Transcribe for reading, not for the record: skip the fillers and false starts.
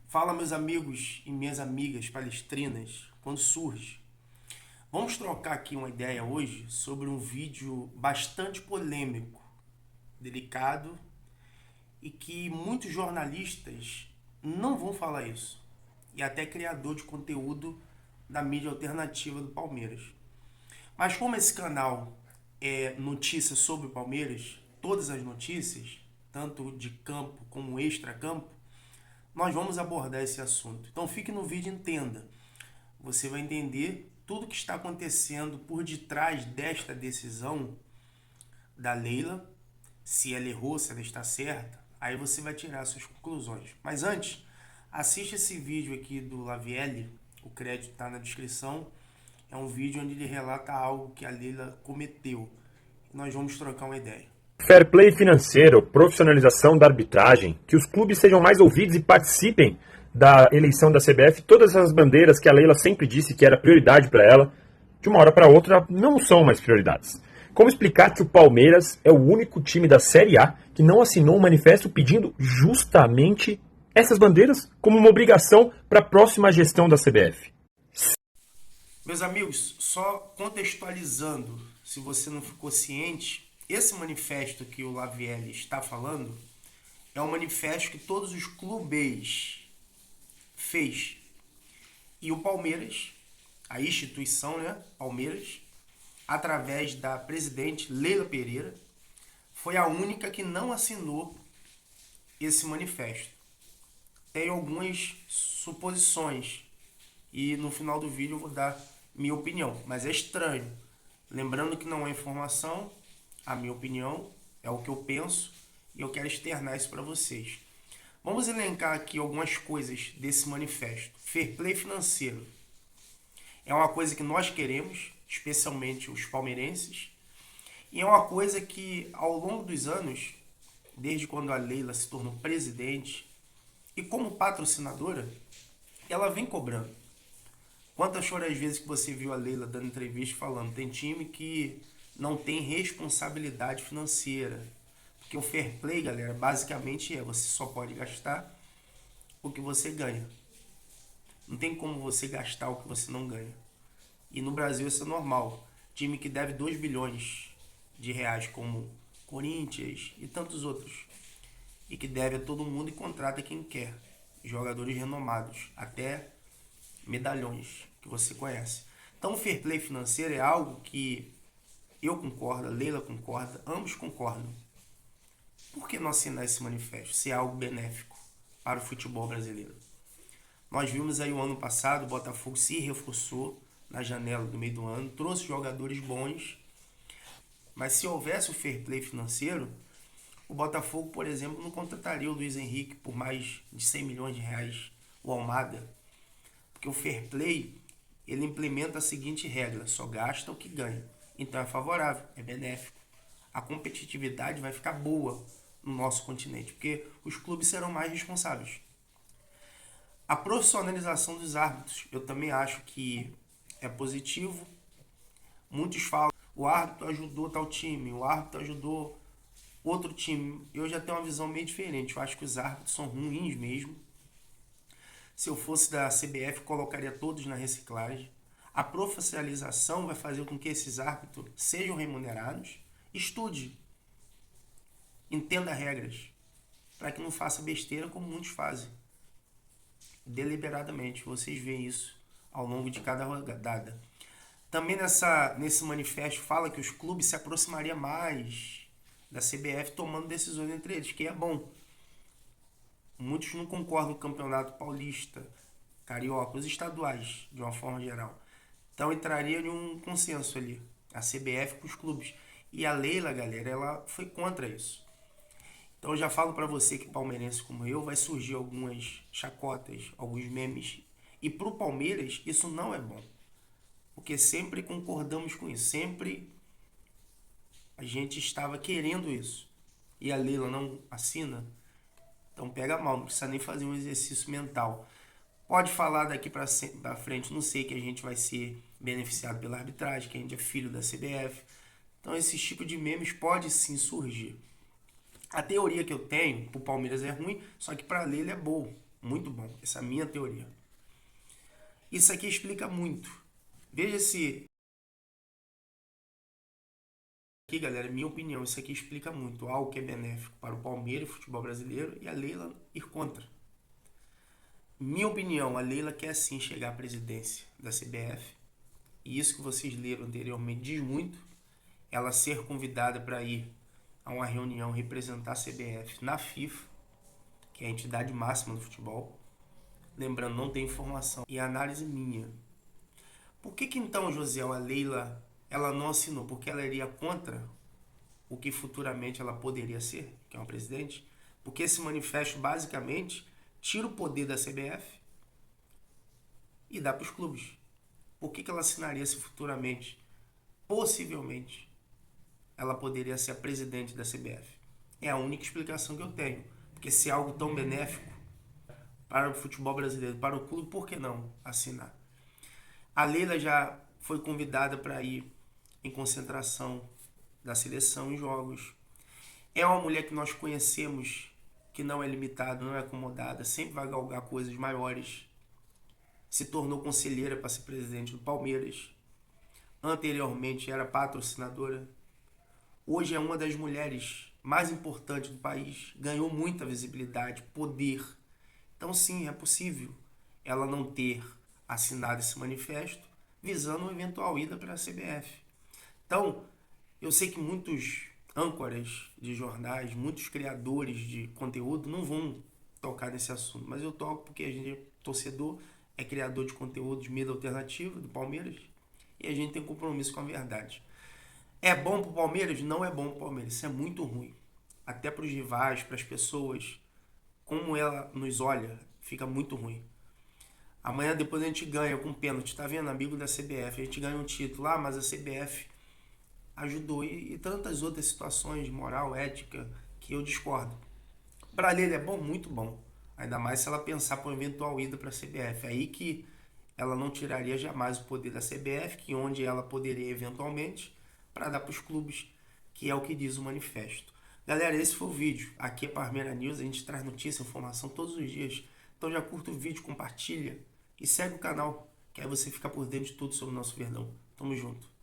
Fala, meus amigos e minhas amigas palestrinas, quando surge. Vamos trocar aqui uma ideia hoje sobre um vídeo bastante polêmico, delicado e que muitos jornalistas não vão falar isso. E até criador de conteúdo da mídia alternativa do Palmeiras. Mas como esse canal é notícias sobre o Palmeiras, todas as notícias, tanto de campo como extra-campo, nós vamos abordar esse assunto. Então fique no vídeo e entenda. Você vai entender tudo o que está acontecendo por detrás desta decisão da Leila, se ela errou, se ela está certa, aí você vai tirar suas conclusões. Mas antes, assista esse vídeo aqui do Lavielle, o crédito está na descrição. É um vídeo onde ele relata algo que a Leila cometeu. E nós vamos trocar uma ideia. Fair play financeiro, profissionalização da arbitragem, que os clubes sejam mais ouvidos e participem da eleição da CBF, todas as bandeiras que a Leila sempre disse que era prioridade para ela, de uma hora para outra não são mais prioridades. Como explicar que o Palmeiras é o único time da Série A que não assinou um manifesto pedindo justamente essas bandeiras como uma obrigação para a próxima gestão da CBF? Meus amigos, só contextualizando, se você não ficou ciente, esse manifesto que o Lavielle está falando é um manifesto que todos os clubes fez. E o Palmeiras, a instituição, né, Palmeiras, através da presidente Leila Pereira, foi a única que não assinou esse manifesto. Tem algumas suposições e no final do vídeo eu vou dar minha opinião, mas é estranho. Lembrando que não é informação, a minha opinião é o que eu penso e eu quero externar isso para vocês. Vamos elencar aqui algumas coisas desse manifesto. Fair play financeiro é uma coisa que nós queremos, especialmente os palmeirenses, e é uma coisa que ao longo dos anos, desde quando a Leila se tornou presidente e como patrocinadora, ela vem cobrando. Quantas foram as vezes que você viu a Leila dando entrevista falando tem time que não tem responsabilidade financeira? Porque o fair play, galera, basicamente você só pode gastar o que você ganha. Não tem como você gastar o que você não ganha. E no Brasil isso é normal. Time que deve 2 bilhões de reais, como Corinthians e tantos outros. E que deve a todo mundo e contrata quem quer. Jogadores renomados, até medalhões que você conhece. Então o fair play financeiro é algo que eu concordo, a Leila concorda, ambos concordam. Por que não assinar esse manifesto se é algo benéfico para o futebol brasileiro? Nós vimos aí o ano passado, o Botafogo se reforçou na janela do meio do ano, trouxe jogadores bons, mas se houvesse o fair play financeiro, o Botafogo, por exemplo, não contrataria o Luiz Henrique por mais de 100 milhões de reais, o Almada, porque o fair play, ele implementa a seguinte regra, só gasta o que ganha. Então é favorável, é benéfico. A competitividade vai ficar boa no nosso continente, porque os clubes serão mais responsáveis. A profissionalização dos árbitros, eu também acho que é positivo. Muitos falam, o árbitro ajudou tal time, o árbitro ajudou outro time. Eu já tenho uma visão meio diferente, eu acho que os árbitros são ruins mesmo. Se eu fosse da CBF, colocaria todos na reciclagem. A profissionalização vai fazer com que esses árbitros sejam remunerados. Estude, entenda regras, para que não faça besteira como muitos fazem. Deliberadamente, vocês veem isso ao longo de cada rodada. Também nesse manifesto fala que os clubes se aproximariam mais da CBF tomando decisões entre eles, que é bom. Muitos não concordam com o Campeonato Paulista, Carioca, os estaduais, de uma forma geral. Então entraria em um consenso ali, a CBF com os clubes. E a Leila, galera, ela foi contra isso. Então eu já falo para você que palmeirense como eu, vai surgir algumas chacotas, alguns memes. E pro Palmeiras isso não é bom. Porque sempre concordamos com isso, sempre a gente estava querendo isso. E a Leila não assina, então pega mal, não precisa nem fazer um exercício mental. Pode falar daqui para frente, não sei, que a gente vai ser beneficiado pela arbitragem, que a gente é filho da CBF. Então esse tipo de memes pode sim surgir. A teoria que eu tenho, pro Palmeiras é ruim, só que pra Leila é boa. Muito bom. Essa é a minha teoria. Isso aqui explica muito. Veja se... Aqui, galera, minha opinião, isso aqui explica muito. Algo que é benéfico para o Palmeiras, futebol brasileiro, e a Leila ir contra. Minha opinião, a Leila quer sim chegar à presidência da CBF. E isso que vocês leram anteriormente diz muito. Ela ser convidada para ir a uma reunião representar a CBF na FIFA, que é a entidade máxima do futebol. Lembrando, não tem informação. E análise minha. Por que então, Josiel, a Leila, ela não assinou? Porque ela iria contra o que futuramente ela poderia ser, que é uma presidente? Porque esse manifesto, basicamente, tira o poder da CBF e dá para os clubes. Por que ela assinaria se futuramente, possivelmente, ela poderia ser a presidente da CBF? É a única explicação que eu tenho. Porque se é algo tão benéfico para o futebol brasileiro, para o clube, por que não assinar? A Leila já foi convidada para ir em concentração da seleção em jogos. É uma mulher que nós conhecemos, que não é limitada, não é acomodada, sempre vai galgar coisas maiores. Se tornou conselheira para ser presidente do Palmeiras. Anteriormente era patrocinadora. Hoje é uma das mulheres mais importantes do país. Ganhou muita visibilidade, poder. Então sim, é possível ela não ter assinado esse manifesto visando uma eventual ida para a CBF. Então, eu sei que muitos âncoras de jornais, muitos criadores de conteúdo não vão tocar nesse assunto, mas eu toco porque a gente é torcedor, é criador de conteúdo de mídia alternativa do Palmeiras e a gente tem compromisso com a verdade. É bom pro Palmeiras? Não é bom pro Palmeiras, isso é muito ruim. Até para os rivais, para as pessoas, como ela nos olha, fica muito ruim. Amanhã depois a gente ganha com pênalti, tá vendo? Amigo da CBF, a gente ganha um título lá, mas a CBF ajudou e tantas outras situações de moral, ética, que eu discordo. Para ele é bom? Muito bom. Ainda mais se ela pensar por eventual ida para a CBF. É aí que ela não tiraria jamais o poder da CBF, que onde ela poderia eventualmente, para dar para os clubes, que é o que diz o manifesto. Galera, esse foi o vídeo. Aqui é Parmeira News, a gente traz notícia, informação todos os dias. Então já curta o vídeo, compartilha e segue o canal, que aí você fica por dentro de tudo sobre o nosso Verdão. Tamo junto.